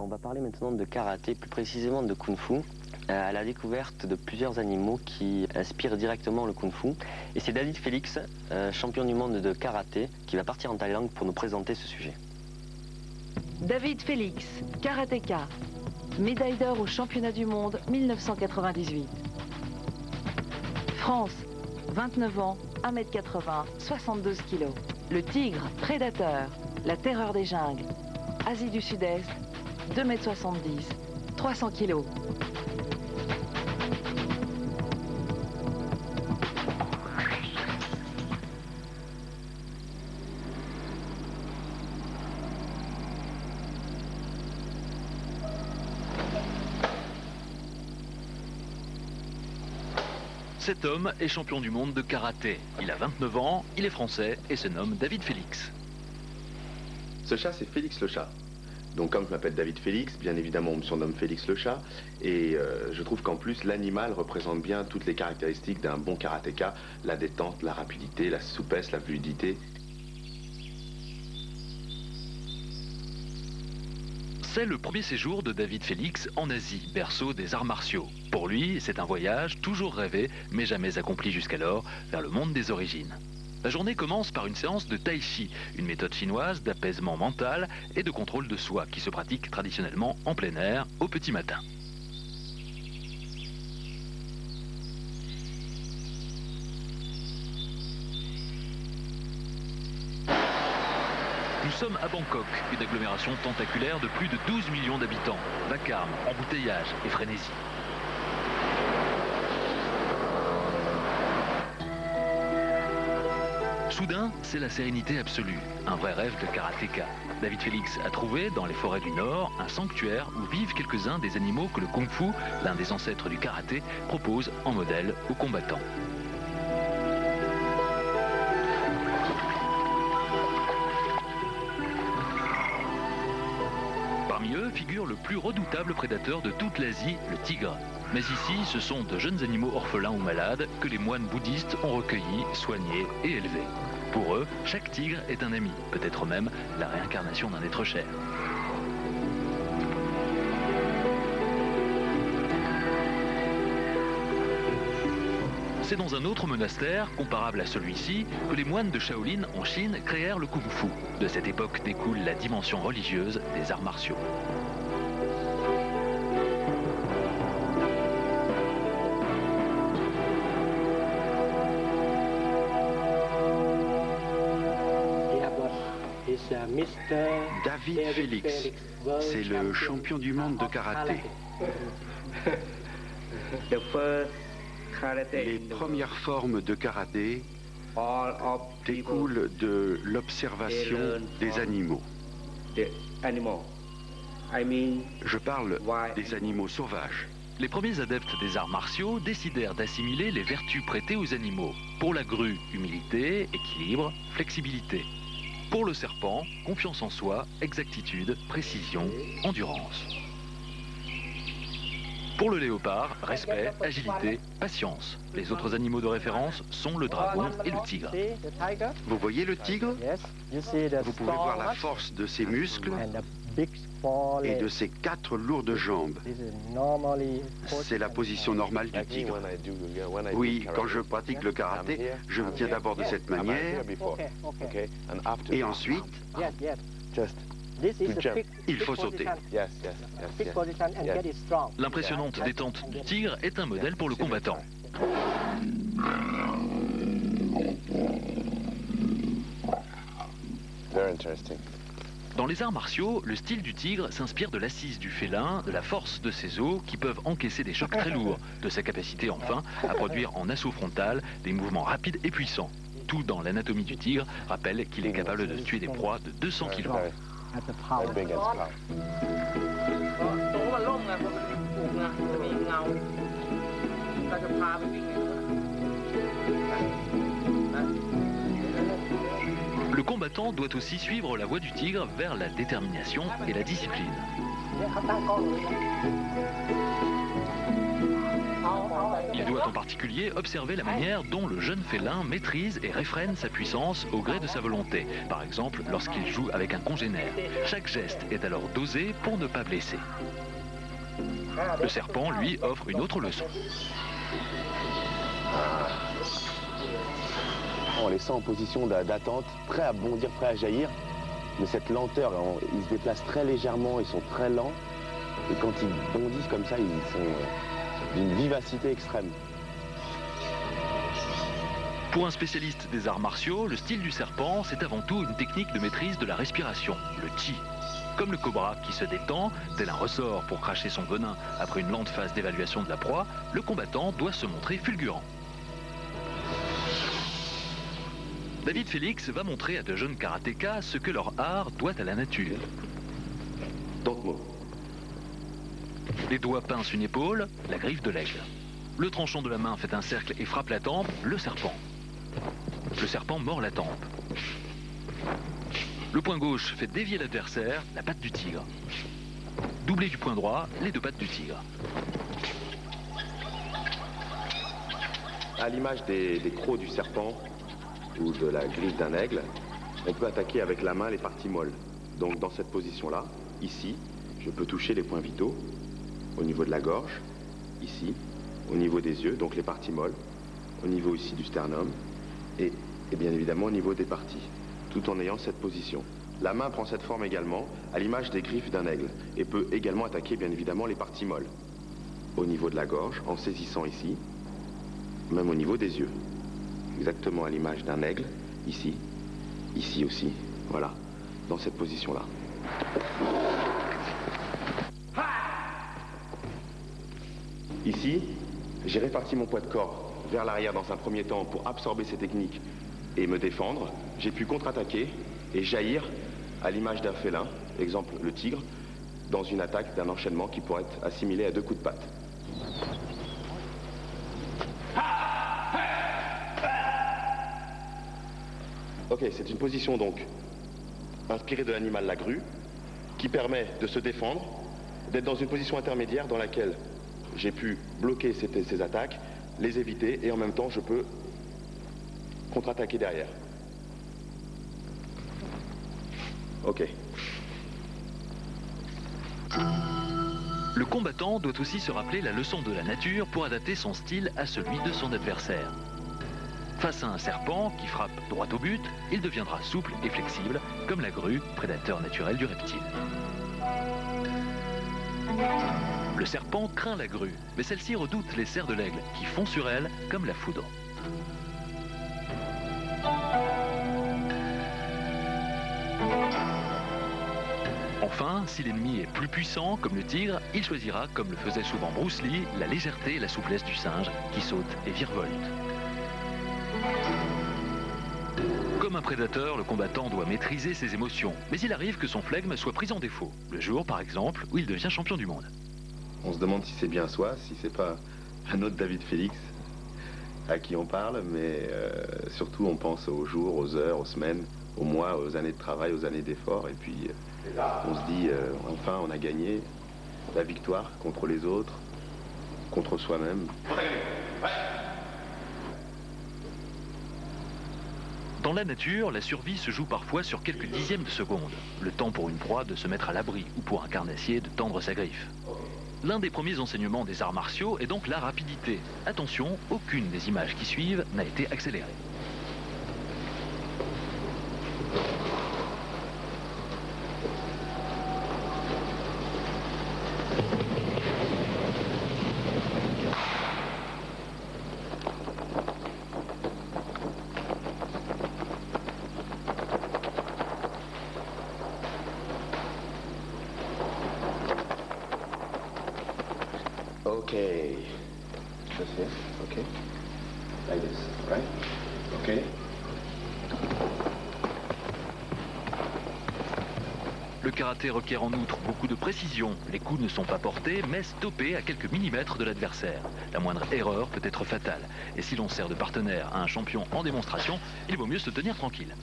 On va parler maintenant de karaté, plus précisément de kung-fu, à la découverte de plusieurs animaux qui inspirent directement le kung-fu. Et c'est David Félix, champion du monde de karaté, qui va partir en Thaïlande pour nous présenter ce sujet. David Félix, karatéka, médaille d'or au championnat du monde 1998. France, 29 ans, 1m80, 72 kg. Le tigre, prédateur, la terreur des jungles. Asie du Sud-Est, 2m70, 300 kg. Cet homme est champion du monde de karaté. Il a 29 ans, il est français et se nomme David Félix. Ce chat, c'est Félix le chat. Donc comme je m'appelle David Félix, bien évidemment on me surnomme Félix le chat. Et je trouve qu'en plus l'animal représente bien toutes les caractéristiques d'un bon karatéka. La détente, la rapidité, la souplesse, la fluidité. C'est le premier séjour de David Félix en Asie, berceau des arts martiaux. Pour lui, c'est un voyage toujours rêvé, mais jamais accompli jusqu'alors, vers le monde des origines. La journée commence par une séance de tai chi, une méthode chinoise d'apaisement mental et de contrôle de soi qui se pratique traditionnellement en plein air au petit matin. Nous sommes à Bangkok, une agglomération tentaculaire de plus de 12 millions d'habitants. Vacarme, embouteillage et frénésie. Soudain, c'est la sérénité absolue, un vrai rêve de karatéka. David Félix a trouvé, dans les forêts du Nord, un sanctuaire où vivent quelques-uns des animaux que le kung-fu, l'un des ancêtres du karaté, propose en modèle aux combattants. Parmi eux figure le plus redoutable prédateur de toute l'Asie, le tigre. Mais ici, ce sont de jeunes animaux orphelins ou malades que les moines bouddhistes ont recueillis, soignés et élevés. Pour eux, chaque tigre est un ami, peut-être même la réincarnation d'un être cher. C'est dans un autre monastère, comparable à celui-ci, que les moines de Shaolin en Chine créèrent le kung-fu. De cette époque découle la dimension religieuse des arts martiaux. David Félix, c'est le champion du monde de karaté. Les premières formes de karaté découlent de l'observation des animaux. Je parle des animaux sauvages. Les premiers adeptes des arts martiaux décidèrent d'assimiler les vertus prêtées aux animaux. Pour la grue, humilité, équilibre, flexibilité. Pour le serpent, confiance en soi, exactitude, précision, endurance. Pour le léopard, respect, agilité, patience. Les autres animaux de référence sont le dragon et le tigre. Vous voyez le tigre? Vous pouvez voir la force de ses muscles et de ses 4 lourdes jambes. C'est la position normale du tigre. Oui, quand je pratique le karaté, je me tiens d'abord de cette manière et ensuite, il faut sauter. L'impressionnante détente du tigre est un modèle pour le combattant. Dans les arts martiaux, le style du tigre s'inspire de l'assise du félin, de la force de ses os qui peuvent encaisser des chocs très lourds, de sa capacité enfin à produire en assaut frontal des mouvements rapides et puissants. Tout dans l'anatomie du tigre rappelle qu'il est capable de tuer des proies de 200 kg. Le combattant doit aussi suivre la voie du tigre vers la détermination et la discipline. Il doit en particulier observer la manière dont le jeune félin maîtrise et réfrène sa puissance au gré de sa volonté. Par exemple, lorsqu'il joue avec un congénère. Chaque geste est alors dosé pour ne pas blesser. Le serpent, lui, offre une autre leçon. On les sent en position d'attente, prêts à bondir, prêts à jaillir. Mais cette lenteur, ils se déplacent très légèrement, ils sont très lents. Et quand ils bondissent comme ça, ils sont d'une vivacité extrême. Pour un spécialiste des arts martiaux, le style du serpent, c'est avant tout une technique de maîtrise de la respiration, le chi. Comme le cobra qui se détend, tel un ressort pour cracher son venin après une lente phase d'évaluation de la proie, le combattant doit se montrer fulgurant. David Félix va montrer à de jeunes karatékas ce que leur art doit à la nature. Les doigts pincent une épaule, la griffe de l'aigle. Le tranchant de la main fait un cercle et frappe la tempe, le serpent. Le serpent mord la tempe. Le poing gauche fait dévier l'adversaire, la patte du tigre. Doublé du poing droit, les deux pattes du tigre. À l'image des crocs du serpent ou de la griffe d'un aigle, on peut attaquer avec la main les parties molles. Donc dans cette position-là, ici, je peux toucher les points vitaux au niveau de la gorge, ici, au niveau des yeux, donc les parties molles, au niveau ici du sternum et bien évidemment au niveau des parties, tout en ayant cette position. La main prend cette forme également, à l'image des griffes d'un aigle, et peut également attaquer bien évidemment les parties molles, au niveau de la gorge, en saisissant ici, même au niveau des yeux. Exactement à l'image d'un aigle, ici, ici aussi, voilà, dans cette position-là. Ici, j'ai réparti mon poids de corps vers l'arrière dans un premier temps pour absorber ces techniques et me défendre. J'ai pu contre-attaquer et jaillir à l'image d'un félin, exemple le tigre, dans une attaque d'un enchaînement qui pourrait être assimilé à 2 coups de patte. Ok, c'est une position donc inspirée de l'animal la grue, qui permet de se défendre, d'être dans une position intermédiaire dans laquelle j'ai pu bloquer ces attaques, les éviter, et en même temps je peux contre-attaquer derrière. Ok. Le combattant doit aussi se rappeler la leçon de la nature pour adapter son style à celui de son adversaire. Face à un serpent qui frappe droit au but, il deviendra souple et flexible, comme la grue, prédateur naturel du reptile. Le serpent craint la grue, mais celle-ci redoute les serres de l'aigle, qui font sur elle comme la foudre. Enfin, si l'ennemi est plus puissant, comme le tigre, il choisira, comme le faisait souvent Bruce Lee, la légèreté et la souplesse du singe, qui saute et virevolte. Comme un prédateur, le combattant doit maîtriser ses émotions, mais il arrive que son flegme soit pris en défaut. Le jour, par exemple, où il devient champion du monde. On se demande si c'est bien soi, si c'est pas un autre David Félix à qui on parle, mais surtout on pense aux jours, aux heures, aux semaines, aux mois, aux années de travail, aux années d'effort, et puis on se dit enfin on a gagné la victoire contre les autres, contre soi-même. Dans la nature, la survie se joue parfois sur quelques dixièmes de seconde. Le temps pour une proie de se mettre à l'abri ou pour un carnassier de tendre sa griffe. L'un des premiers enseignements des arts martiaux est donc la rapidité. Attention, aucune des images qui suivent n'a été accélérée. Okay. Just here. Okay. Like this, right? Okay. Le karaté requiert en outre beaucoup de précision. Les coups ne sont pas portés, mais stoppés à quelques millimètres de l'adversaire. La moindre erreur peut être fatale. Et si l'on sert de partenaire à un champion en démonstration, il vaut mieux se tenir tranquille.